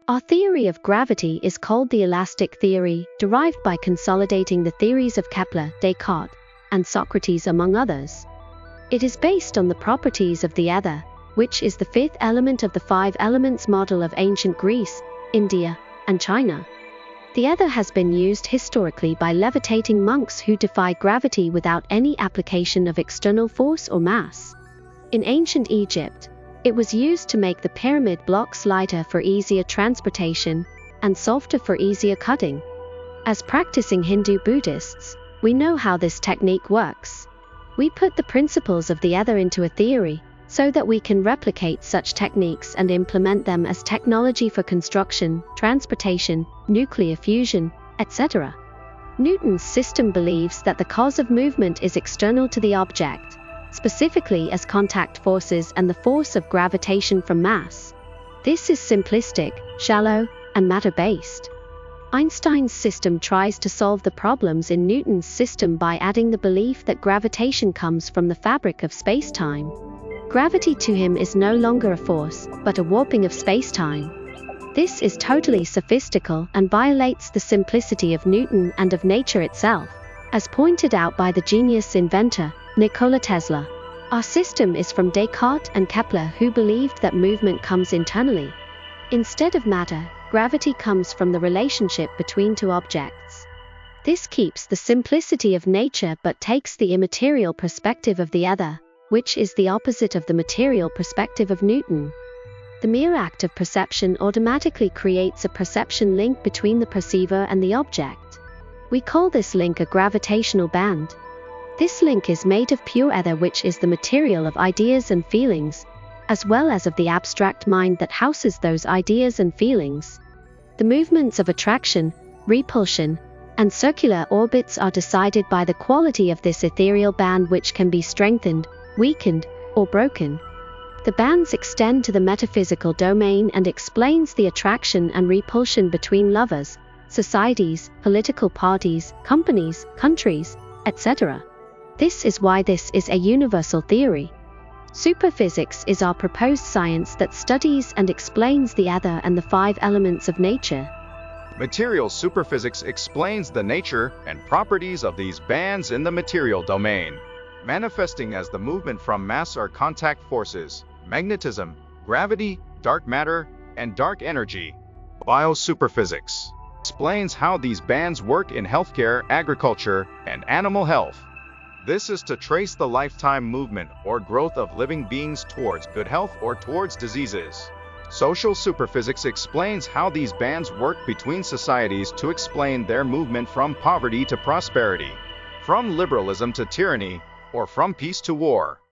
Our theory of gravity is called the elastic theory, derived by consolidating the theories of Kepler, Descartes, and Socrates among others. It is based on the properties of the ether, which is the fifth element of the five elements model of ancient Greece, India, and China. The ether has been used historically by levitating monks who defy gravity without any application of external force or mass. In ancient Egypt, it was used to make the pyramid blocks lighter for easier transportation and softer for easier cutting. As practicing Hindu Buddhists, we know how this technique works. We put the principles of the ether into a theory, so that we can replicate such techniques and implement them as technology for construction, transportation, nuclear fusion, etc. Newton's system believes that the cause of movement is external to the object, specifically as contact forces and the force of gravitation from mass. This is simplistic, shallow, and matter-based. Einstein's system tries to solve the problems in Newton's system by adding the belief that gravitation comes from the fabric of space-time. Gravity to him is no longer a force, but a warping of space-time. This is totally sophistical and violates the simplicity of Newton and of nature itself, as pointed out by the genius inventor, Nikola Tesla. Our system is from Descartes and Kepler, who believed that movement comes internally. Instead of matter, gravity comes from the relationship between two objects. This keeps the simplicity of nature but takes the immaterial perspective of the ether, which is the opposite of the material perspective of Newton. The mere act of perception automatically creates a perception link between the perceiver and the object. We call this link a gravitational band. This link is made of pure ether, which is the material of ideas and feelings, as well as of the abstract mind that houses those ideas and feelings. The movements of attraction, repulsion, and circular orbits are decided by the quality of this ethereal band, which can be strengthened, weakened, or broken. The bands extend to the metaphysical domain and explains the attraction and repulsion between lovers, societies, political parties, companies, countries, etc. This is why this is a universal theory. Superphysics is our proposed science that studies and explains the ether and the five elements of nature. Material superphysics explains the nature and properties of these bands in the material domain, manifesting as the movement from mass or contact forces, magnetism, gravity, dark matter, and dark energy. Biosuperphysics explains how these bands work in healthcare, agriculture, and animal health. This is to trace the lifetime movement or growth of living beings towards good health or towards diseases. Social superphysics explains how these bands work between societies to explain their movement from poverty to prosperity, from liberalism to tyranny, or from peace to war.